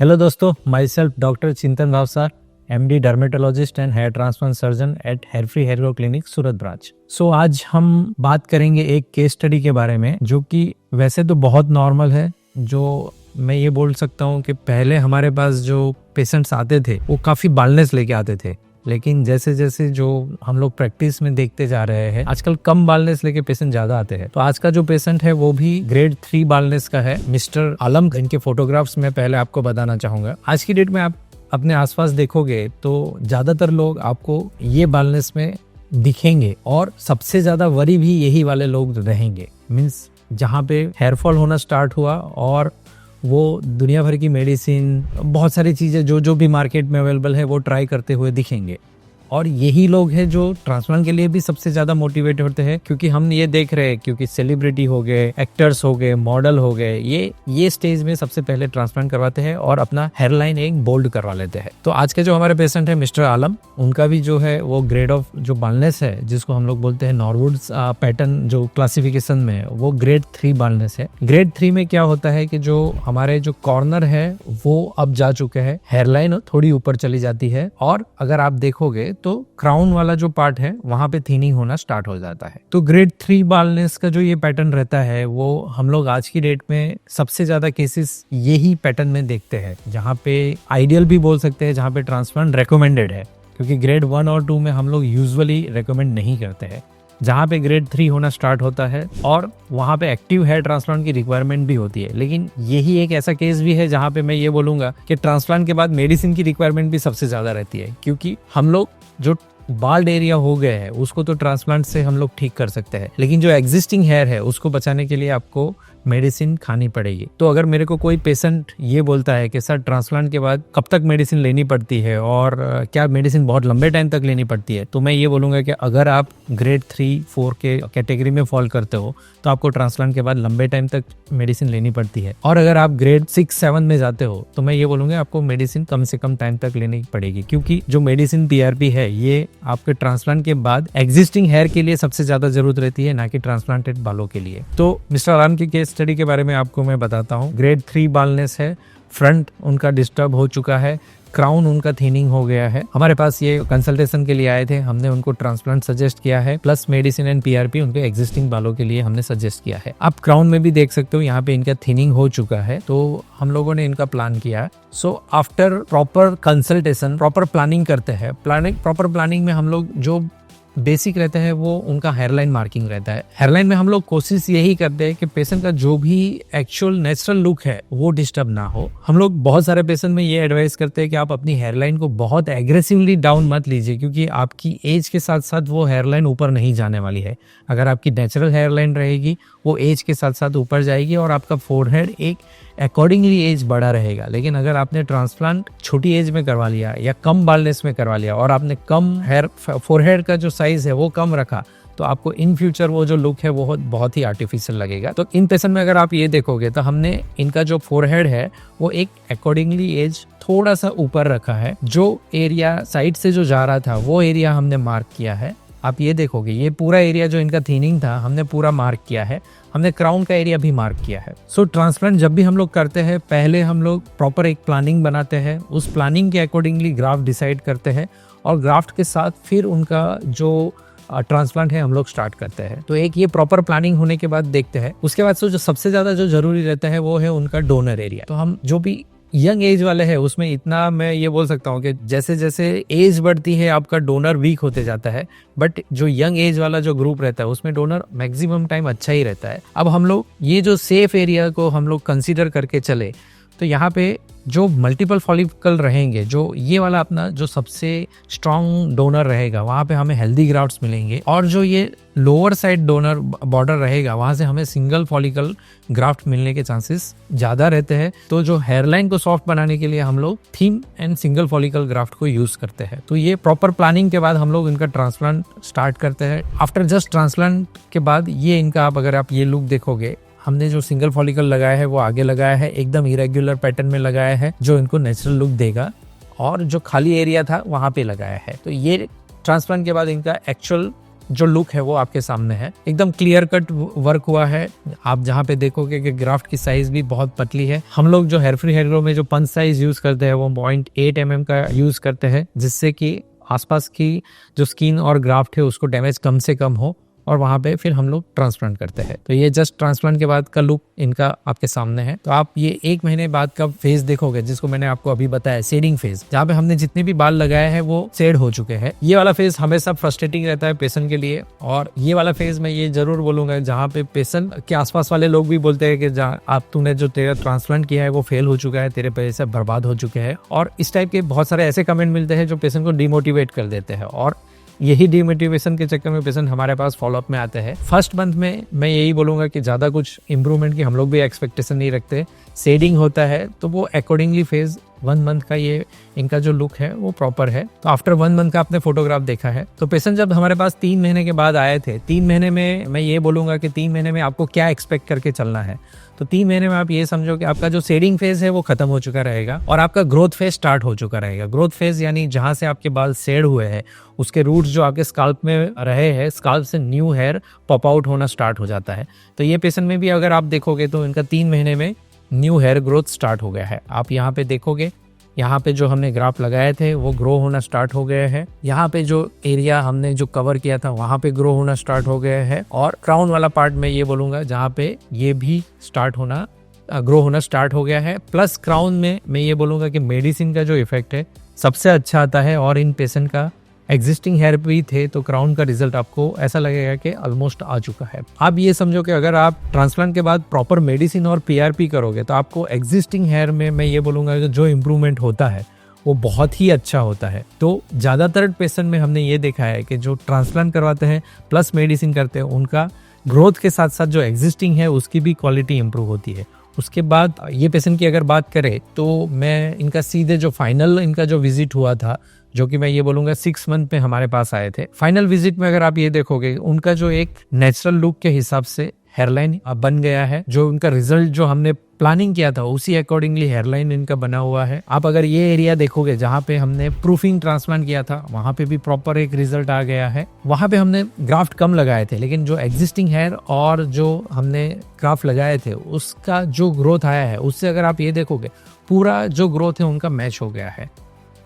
Hello दोस्तों, my self doctor Chintan Bhavsar, MD dermatologist and hair transplant surgeon at hair free hair grow clinic Surat branch. आज हम बात करेंगे एक केस स्टडी के बारे में जो कि वैसे तो बहुत नॉर्मल है। जो मैं ये बोल सकता हूँ कि पहले हमारे पास जो पेशेंट्स आते थे वो काफ़ी बालनेस लेके आते थे, लेकिन जैसे जैसे जो हम लोग प्रैक्टिस में देखते जा रहे हैं आजकल कम बालनेस लेके पेशेंट ज्यादा आते हैं। तो आज का जो पेशेंट है वो भी ग्रेड 3 बालनेस का है, मिस्टर आलम। इनके फोटोग्राफ्स में पहले आपको बताना चाहूंगा। आज की डेट में आप अपने आसपास देखोगे तो ज्यादातर लोग आपको ये बालनेस में दिखेंगे और सबसे ज्यादा वरी भी यही वाले लोग रहेंगे। मीन्स जहाँ पे हेयरफॉल होना स्टार्ट हुआ और वो दुनिया भर की मेडिसिन, बहुत सारी चीज़ें जो भी मार्केट में अवेलेबल है वो ट्राई करते हुए दिखेंगे। और यही लोग हैं जो ट्रांसप्लांट के लिए भी सबसे ज़्यादा मोटिवेट होते हैं, क्योंकि हम ये देख रहे हैं क्योंकि सेलिब्रिटी हो गए, एक्टर्स हो गए, मॉडल हो गए, ये स्टेज में सबसे पहले ट्रांसप्लांट करवाते हैं और अपना हेयरलाइन एक बोल्ड करवा लेते हैं। तो आज के जो हमारे पेशेंट है मिस्टर आलम, उनका भी जो है वो ग्रेड ऑफ जो बालनेस है जिसको हम लोग बोलते हैं नॉर्वुड्स पैटर्न जो क्लासिफिकेशन में, वो ग्रेड 3 बालनेस है। ग्रेड 3 में क्या होता है कि जो हमारे जो कॉर्नर है वो अब जा चुके हैं, हेयरलाइन थोड़ी ऊपर चली जाती है और अगर आप देखोगे तो क्राउन वाला जो पार्ट है वहां पे थिनिंग होना स्टार्ट हो जाता है। तो ग्रेड 3 बालनेस का जो ये पैटर्न रहता है वो हम लोग आज की डेट में सबसे ज्यादा केसेस यही पैटर्न में देखते हैं, जहाँ पे आइडियल भी बोल सकते हैं, जहाँ पे ट्रांसप्लांट रेकमेंडेड है, क्योंकि ग्रेड 1 और 2 में हम लोग यूजुअली रेकमेंड नहीं करते हैं। जहाँ पे ग्रेड 3 होना स्टार्ट होता है और वहाँ पे एक्टिव हेयर ट्रांसप्लांट की रिक्वायरमेंट भी होती है। लेकिन यही एक ऐसा केस भी है जहाँ पे मैं ये बोलूंगा कि ट्रांसप्लांट के बाद मेडिसिन की रिक्वायरमेंट भी सबसे ज्यादा रहती है, क्योंकि हम लोग जो बाल्ड एरिया हो गया है उसको तो ट्रांसप्लांट से हम लोग ठीक कर सकते हैं, लेकिन जो एग्जिस्टिंग हेयर है उसको बचाने के लिए आपको मेडिसिन खानी पड़ेगी। तो अगर मेरे को कोई पेशेंट ये बोलता है कि सर ट्रांसप्लांट के बाद कब तक मेडिसिन लेनी पड़ती है और क्या मेडिसिन बहुत लंबे टाइम तक लेनी पड़ती है, तो मैं ये बोलूँगा कि अगर आप ग्रेड 3-4 के कैटेगरी में फॉल करते हो तो आपको ट्रांसप्लांट के बाद लंबे टाइम तक मेडिसिन लेनी पड़ती है। और अगर आप ग्रेड 6-7 में जाते हो तो मैं ये बोलूँगा आपको मेडिसिन कम से कम टाइम तक लेनी पड़ेगी, क्योंकि जो मेडिसिन PRP है ये आपके ट्रांसप्लांट के बाद एग्जिस्टिंग हेयर के लिए सबसे ज्यादा जरूरत रहती है, ना कि ट्रांसप्लांटेड बालों के लिए। तो मिस्टर आलम की केस स्टडी के बारे में आपको मैं बताता हूँ। ग्रेड 3 बालनेस है, फ्रंट उनका डिस्टर्ब हो चुका है, क्राउन उनका थिनिंग हो गया है। हमारे पास ये कंसल्टेशन के लिए आए थे, हमने उनको ट्रांसप्लांट सजेस्ट किया है, प्लस मेडिसिन एंड PRP उनके एग्जिस्टिंग बालों के लिए हमने सजेस्ट किया है। आप क्राउन में भी देख सकते हो, यहाँ पे इनका थिनिंग हो चुका है, तो हम लोगों ने इनका प्लान किया। After proper consultation proper planning करते हैं। प्रॉपर प्लानिंग में हम लोग जो बेसिक रहता है वो उनका हेयरलाइन मार्किंग रहता है। हेयरलाइन में हम लोग कोशिश यही करते हैं कि पेशेंट का जो भी एक्चुअल नेचुरल लुक है वो डिस्टर्ब ना हो। हम लोग बहुत सारे पेशेंट में ये एडवाइस करते हैं कि आप अपनी हेयरलाइन को बहुत एग्रेसिवली डाउन मत लीजिए, क्योंकि आपकी एज के साथ साथ वो हेयरलाइन ऊपर नहीं जाने वाली है। अगर आपकी नेचुरल हेयरलाइन रहेगी वो एज के साथ साथ ऊपर जाएगी और आपका फोरहेड एक अकॉर्डिंगली एज बड़ा रहेगा। लेकिन अगर आपने ट्रांसप्लांट छोटी एज में करवा लिया या कम बालनेस में करवा लिया और आपने कम हेयर फोरहेड का जो साइज है वो कम रखा, तो आपको इन फ्यूचर वो जो लुक है वो बहुत ही आर्टिफिशियल लगेगा। तो इन पेशेंट में अगर आप ये देखोगे तो हमने इनका जो फोरहेड है वो एक अकॉर्डिंगली एज थोड़ा सा ऊपर रखा है। जो एरिया साइड से जो जा रहा था वो एरिया हमने मार्क किया है। आप ये देखोगे ये पूरा एरिया जो इनका थिनिंग था हमने पूरा मार्क किया है। हमने क्राउन का एरिया भी मार्क किया है। ट्रांसप्लांट जब भी हम लोग करते हैं पहले हम लोग प्रॉपर एक प्लानिंग बनाते हैं, उस प्लानिंग के अकॉर्डिंगली ग्राफ्ट डिसाइड करते हैं और ग्राफ्ट के साथ फिर उनका जो ट्रांसप्लांट है हम लोग स्टार्ट करते हैं। तो एक ये प्रॉपर प्लानिंग होने के बाद देखते हैं। उसके बाद जो सबसे ज्यादा जो जरूरी रहता है वो है उनका डोनर एरिया। तो हम जो भी यंग एज वाले हैं उसमें इतना मैं ये बोल सकता हूँ कि जैसे जैसे एज बढ़ती है आपका डोनर वीक होते जाता है, बट जो यंग एज वाला जो ग्रुप रहता है उसमें डोनर मैक्सिमम टाइम अच्छा ही रहता है। अब हम लोग ये जो सेफ एरिया को हम लोग कंसीडर करके चले तो यहाँ पे जो मल्टीपल फॉलिकल रहेंगे, जो ये वाला अपना जो सबसे स्ट्रॉन्ग डोनर रहेगा वहाँ पे हमें हेल्दी ग्राफ्ट्स मिलेंगे, और जो ये लोअर साइड डोनर बॉर्डर रहेगा वहाँ से हमें सिंगल फॉलिकल ग्राफ्ट मिलने के चांसेस ज़्यादा रहते हैं। तो जो हेयरलाइन को सॉफ्ट बनाने के लिए हम लोग theme and single follicle graft को यूज़ करते हैं। तो ये प्रॉपर प्लानिंग के बाद हम लोग इनका ट्रांसप्लांट स्टार्ट करते हैं। आफ्टर जस्ट ट्रांसप्लांट के बाद ये इनका अगर आप ये लुक देखोगे, हमने जो सिंगल फॉलिकल लगाया है वो आगे लगाया है, एकदम इरेगुलर पैटर्न में लगाया है जो इनको नेचुरल लुक देगा, और जो खाली एरिया था वहाँ पे लगाया है। तो ये ट्रांसप्लांट के बाद इनका एक्चुअल जो लुक है वो आपके सामने है। एकदम क्लियर कट वर्क हुआ है। आप जहाँ पे देखोगे कि ग्राफ्ट की साइज भी बहुत पतली है। हम लोग जो हेयर फ्री हेयर ग्रो में जो पंच साइज यूज करते हैं वो 0.8 mm का यूज करते हैं, जिससे कि आसपास की जो स्किन और ग्राफ्ट है उसको डैमेज कम से कम हो, और वहाँ पे फिर हम लोग ट्रांसप्लांट करते हैं। तो ये जस्ट ट्रांसप्लांट के बाद का लुक इनका आपके सामने है। तो आप ये 1 महीने बाद का फेज देखोगे, जिसको मैंने आपको अभी बताया शेडिंग फेज, जहाँ पे हमने जितने भी बाल लगाए हैं वो शेड हो चुके हैं। ये वाला फेज हमेशा फ्रस्ट्रेटिंग रहता है पेशेंट के लिए, और ये वाला फेज मैं ये जरूर बोलूंगा जहाँ पे पेशेंट के आसपास वाले लोग भी बोलते हैं कि आप तूने जो तेरा ट्रांसप्लांट किया है वो फेल हो चुका है, तेरे पैसे बर्बाद हो चुके हैं। और इस टाइप के बहुत सारे ऐसे कमेंट मिलते हैं जो पेशेंट को डिमोटिवेट कर देते हैं, और यही डिमोटिवेशन के चक्कर में पेशेंट हमारे पास फॉलोअप में आते हैं। फर्स्ट मंथ में मैं यही बोलूंगा कि ज़्यादा कुछ इंप्रूवमेंट की हम लोग भी एक्सपेक्टेशन नहीं रखते। शेडिंग होता है तो वो अकॉर्डिंगली फेज 1 मंथ का ये इनका जो लुक है वो प्रॉपर है। तो आफ्टर 1 मंथ का आपने फोटोग्राफ देखा है। तो पेशेंट जब हमारे पास 3 महीने के बाद आए थे, 3 महीने में मैं ये बोलूंगा कि 3 महीने में आपको क्या एक्सपेक्ट करके चलना है। तो 3 महीने में आप ये समझो कि आपका जो शेडिंग फेज है वो खत्म हो चुका रहेगा, और आपका ग्रोथ फेज स्टार्ट हो चुका रहेगा। ग्रोथ फेज यानी जहां से आपके बाल शेड हुए हैं उसके रूट्स जो आपके स्काल्प में रहे हैं, स्काल्प से न्यू हेयर पॉप आउट होना स्टार्ट हो जाता है। तो ये पेशेंट में भी अगर आप देखोगे तो इनका 3 महीने में न्यू हेयर ग्रोथ स्टार्ट हो गया है। आप यहाँ पे देखोगे, यहाँ पे जो हमने ग्राफ लगाए थे वो ग्रो होना स्टार्ट हो गए हैं। यहाँ पे जो एरिया हमने जो कवर किया था वहाँ पे ग्रो होना स्टार्ट हो गए हैं, और क्राउन वाला पार्ट में ये बोलूंगा जहाँ पे ये भी स्टार्ट होना ग्रो होना स्टार्ट हो गया है। प्लस क्राउन में मैं ये बोलूंगा कि मेडिसिन का जो इफेक्ट है सबसे अच्छा आता है, और इन पेशेंट का एग्जिस्टिंग हेयर भी थे तो क्राउन का रिजल्ट आपको ऐसा लगेगा कि ऑलमोस्ट आ चुका है। आप ये समझो कि अगर आप ट्रांसप्लांट के बाद प्रॉपर मेडिसिन और पीआरपी करोगे तो आपको एग्जिस्टिंग हेयर में मैं ये बोलूंगा कि जो इम्प्रूवमेंट होता है वो बहुत ही अच्छा होता है। तो ज़्यादातर पेशेंट में हमने ये देखा है कि जो ट्रांसप्लांट करवाते हैं प्लस मेडिसिन करते हैं उनका ग्रोथ के साथ साथ जो एग्जिस्टिंग है उसकी भी क्वालिटी इंप्रूव होती है। उसके बाद ये पेशेंट की अगर बात करें तो मैं इनका सीधे जो फाइनल इनका जो विजिट हुआ था, जो कि मैं ये बोलूंगा 6 मंथ में हमारे पास आए थे। फाइनल विजिट में अगर आप ये देखोगे उनका जो एक नेचुरल लुक के हिसाब से हेयरलाइन बन गया है। जो उनका रिजल्ट जो हमने प्लानिंग किया था उसी अकॉर्डिंगली हेयरलाइन इनका बना हुआ है। आप अगर ये एरिया देखोगे जहाँ पे हमने प्रूफिंग ट्रांसप्लांट किया था वहाँ पे भी प्रॉपर एक रिजल्ट आ गया है। वहाँ पे हमने ग्राफ्ट कम लगाए थे, लेकिन जो एग्जिस्टिंग हेयर और जो हमने ग्राफ्ट लगाए थे उसका जो ग्रोथ आया है उससे अगर आप ये देखोगे पूरा जो ग्रोथ है उनका मैच हो गया है।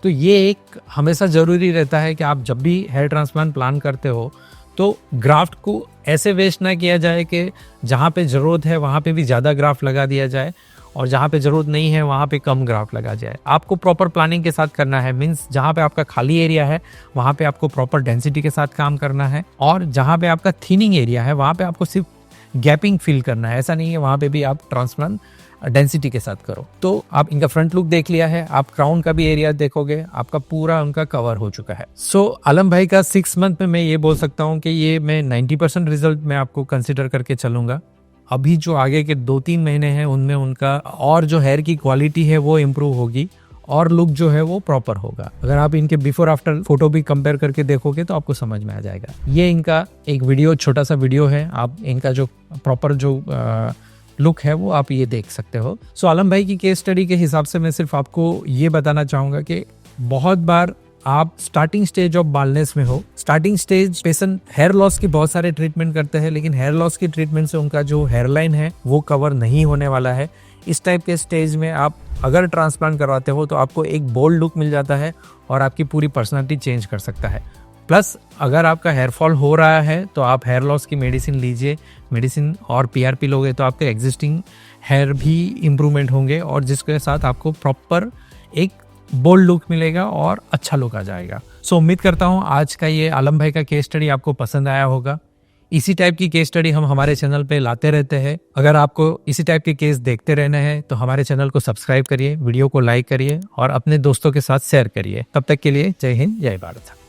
तो ये एक हमेशा ज़रूरी रहता है कि आप जब भी हेयर ट्रांसप्लांट प्लान करते हो तो ग्राफ्ट को ऐसे वेस्ट ना किया जाए कि जहाँ पे ज़रूरत है वहाँ पे भी ज़्यादा ग्राफ्ट लगा दिया जाए, और जहाँ पे ज़रूरत नहीं है वहाँ पे कम ग्राफ्ट लगा जाए। आपको प्रॉपर प्लानिंग के साथ करना है। मीन्स जहाँ पे आपका खाली एरिया है वहाँ पे आपको प्रॉपर डेंसिटी के साथ काम करना है, और जहाँ पे आपका थिनिंग एरिया है वहाँ पे आपको सिर्फ गैपिंग फील करना है। ऐसा नहीं है वहाँ पे भी आप ट्रांसप्लांट डेंसिटी के साथ करो। तो आप इनका फ्रंट लुक देख लिया है, आप क्राउन का भी एरिया देखोगे, आपका पूरा उनका कवर हो चुका है। सो आलम भाई का 6 मंथ में मैं ये बोल सकता हूँ कि ये मैं 90% रिजल्ट मैं आपको कंसिडर करके चलूंगा। अभी जो आगे के 2-3 महीने हैं उनमें उनका और जो हेयर की क्वालिटी है वो इम्प्रूव होगी, और लुक जो है वो प्रॉपर होगा। अगर आप इनके बिफोर आफ्टर फोटो भी कंपेयर करके देखोगे तो आपको समझ में आ जाएगा। ये इनका एक वीडियो, छोटा सा वीडियो है, आप इनका जो प्रॉपर जो लुक है वो आप ये देख सकते हो। सो आलम भाई की केस स्टडी के हिसाब से मैं सिर्फ आपको ये बताना चाहूँगा कि बहुत बार आप स्टार्टिंग स्टेज ऑफ बालनेस में हो, starting stage patient hair loss की बहुत सारे ट्रीटमेंट करते हैं, लेकिन हेयर लॉस की ट्रीटमेंट से उनका जो हेयरलाइन है वो कवर नहीं होने वाला है। इस टाइप के स्टेज में आप अगर ट्रांसप्लांट करवाते हो तो आपको एक बोल्ड लुक मिल जाता है और आपकी पूरी पर्सनालिटी चेंज कर सकता है। प्लस अगर आपका हेयर फॉल हो रहा है तो आप हेयर लॉस की मेडिसिन लीजिए, मेडिसिन और पीआरपी लोगे तो आपके एग्जिस्टिंग हेयर भी इम्प्रूवमेंट होंगे, और जिसके साथ आपको प्रॉपर एक बोल्ड लुक मिलेगा और अच्छा लुक आ जाएगा। सो उम्मीद करता हूँ आज का ये आलम भाई का केस स्टडी आपको पसंद आया होगा। इसी टाइप की केस स्टडी हम हमारे चैनल पे लाते रहते हैं। अगर आपको इसी टाइप के केस देखते रहना है तो हमारे चैनल को सब्सक्राइब करिए, वीडियो को लाइक करिए और अपने दोस्तों के साथ शेयर करिए। तब तक के लिए जय हिंद, जय भारत।